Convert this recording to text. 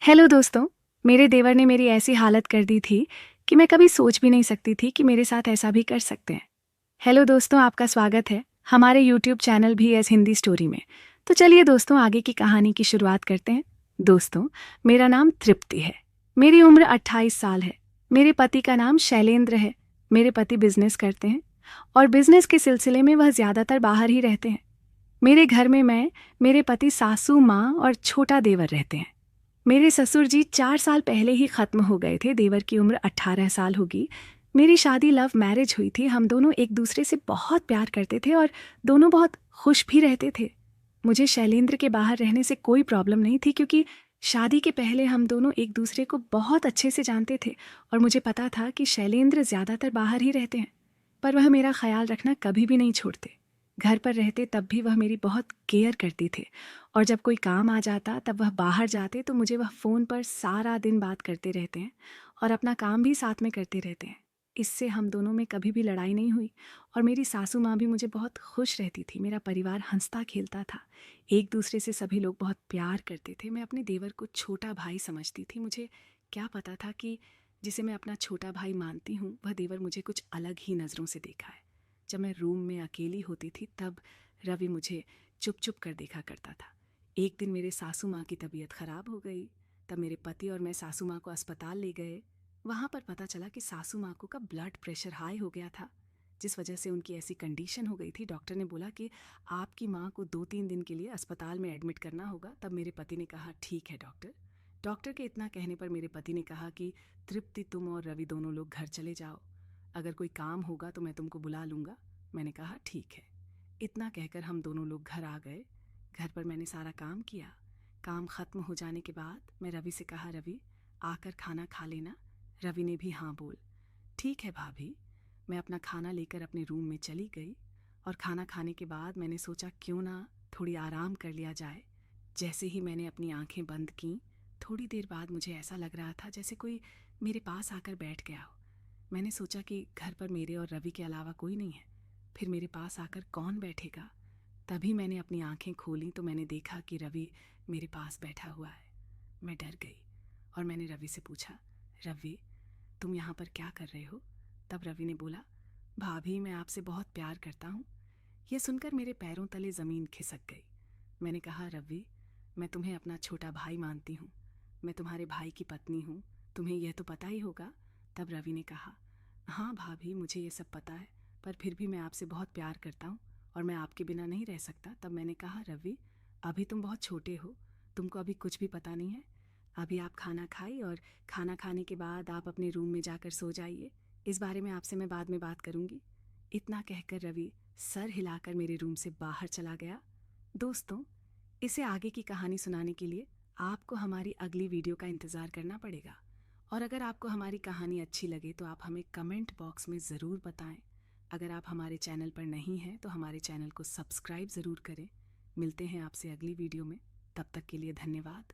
Hello दोस्तों। मेरे देवर ने मेरी ऐसी हालत कर दी थी कि मैं कभी सोच भी नहीं सकती थी कि मेरे साथ ऐसा भी कर सकते हैं। हेलो दोस्तों, आपका स्वागत है हमारे यूट्यूब चैनल भी एस हिंदी स्टोरी में। तो चलिए दोस्तों, आगे की कहानी की शुरुआत करते हैं। दोस्तों, मेरा नाम तृप्ति है। मेरी उम्र 28 साल है। मेरे पति का नाम शैलेंद्र है। मेरे पति बिजनेस करते हैं और बिजनेस के सिलसिले में वह ज़्यादातर बाहर ही रहते हैं। मेरे घर में मैं, मेरे पति, सासू माँ और छोटा देवर रहते हैं। मेरे ससुर जी 4 साल पहले ही खत्म हो गए थे। देवर की उम्र 18 साल होगी। मेरी शादी लव मैरिज हुई थी। हम दोनों एक दूसरे से बहुत प्यार करते थे और दोनों बहुत खुश भी रहते थे। मुझे शैलेंद्र के बाहर रहने से कोई प्रॉब्लम नहीं थी, क्योंकि शादी के पहले हम दोनों एक दूसरे को बहुत अच्छे से जानते थे और मुझे पता था कि शैलेंद्र ज़्यादातर बाहर ही रहते हैं, पर वह मेरा ख्याल रखना कभी भी नहीं छोड़ते। घर पर रहते तब भी वह मेरी बहुत केयर करती थे और जब कोई काम आ जाता तब वह बाहर जाते तो मुझे वह फ़ोन पर सारा दिन बात करते रहते हैं और अपना काम भी साथ में करते रहते हैं। इससे हम दोनों में कभी भी लड़ाई नहीं हुई और मेरी सासू माँ भी मुझे बहुत खुश रहती थी। मेरा परिवार हंसता खेलता था। एक दूसरे से सभी लोग बहुत प्यार करते थे। मैं अपने देवर को छोटा भाई समझती थी। मुझे क्या पता था कि जिसे मैं अपना छोटा भाई मानती हूँ, वह देवर मुझे कुछ अलग ही नज़रों से देखा है। जब मैं रूम में अकेली होती थी तब रवि मुझे चुप चुप कर देखा करता था। एक दिन मेरे सासू माँ की तबीयत ख़राब हो गई। तब मेरे पति और मैं सासू माँ को अस्पताल ले गए। वहाँ पर पता चला कि सासू माँ को का ब्लड प्रेशर हाई हो गया था, जिस वजह से उनकी ऐसी कंडीशन हो गई थी। डॉक्टर ने बोला कि आपकी माँ को 2-3 दिन के लिए अस्पताल में एडमिट करना होगा। तब मेरे पति ने कहा, ठीक है डॉक्टर। डॉक्टर के इतना कहने पर मेरे पति ने कहा कि तृप्ति, तुम और रवि दोनों लोग घर चले जाओ। अगर कोई काम होगा तो मैं तुमको बुला लूँगा। मैंने कहा ठीक है। इतना कहकर हम दोनों लोग घर आ गए। घर पर मैंने सारा काम किया। काम ख़त्म हो जाने के बाद मैं रवि से कहा, रवि आकर खाना खा लेना। रवि ने भी हाँ बोल। ठीक है भाभी। मैं अपना खाना लेकर अपने रूम में चली गई और खाना खाने के बाद मैंने सोचा क्यों ना थोड़ी आराम कर लिया जाए। जैसे ही मैंने अपनी आंखें बंद की, थोड़ी देर बाद मुझे ऐसा लग रहा था जैसे कोई मेरे पास आकर बैठ गया हो। मैंने सोचा कि घर पर मेरे और रवि के अलावा कोई नहीं है, फिर मेरे पास आकर कौन बैठेगा। तभी मैंने अपनी आंखें खोली तो मैंने देखा कि रवि मेरे पास बैठा हुआ है। मैं डर गई और मैंने रवि से पूछा, रवि तुम यहाँ पर क्या कर रहे हो? तब रवि ने बोला, भाभी मैं आपसे बहुत प्यार करता हूँ। यह सुनकर मेरे पैरों तले ज़मीन खिसक गई। मैंने कहा, रवि मैं तुम्हें अपना छोटा भाई मानती हूँ। मैं तुम्हारे भाई की पत्नी हूँ, तुम्हें यह तो पता ही होगा। तब रवि ने कहा, हाँ भाभी मुझे ये सब पता है, पर फिर भी मैं आपसे बहुत प्यार करता हूँ और मैं आपके बिना नहीं रह सकता। तब मैंने कहा, रवि अभी तुम बहुत छोटे हो, तुमको अभी कुछ भी पता नहीं है। अभी आप खाना खाइए और खाना खाने के बाद आप अपने रूम में जाकर सो जाइए। इस बारे में आपसे मैं बाद में बात करूँगी। इतना कहकर रवि सर हिलाकर मेरे रूम से बाहर चला गया। दोस्तों, इसे आगे की कहानी सुनाने के लिए आपको हमारी अगली वीडियो का इंतज़ार करना पड़ेगा। और अगर आपको हमारी कहानी अच्छी लगे तो आप हमें कमेंट बॉक्स में ज़रूर बताएं। अगर आप हमारे चैनल पर नहीं हैं तो हमारे चैनल को सब्सक्राइब ज़रूर करें। मिलते हैं आपसे अगली वीडियो में। तब तक के लिए धन्यवाद।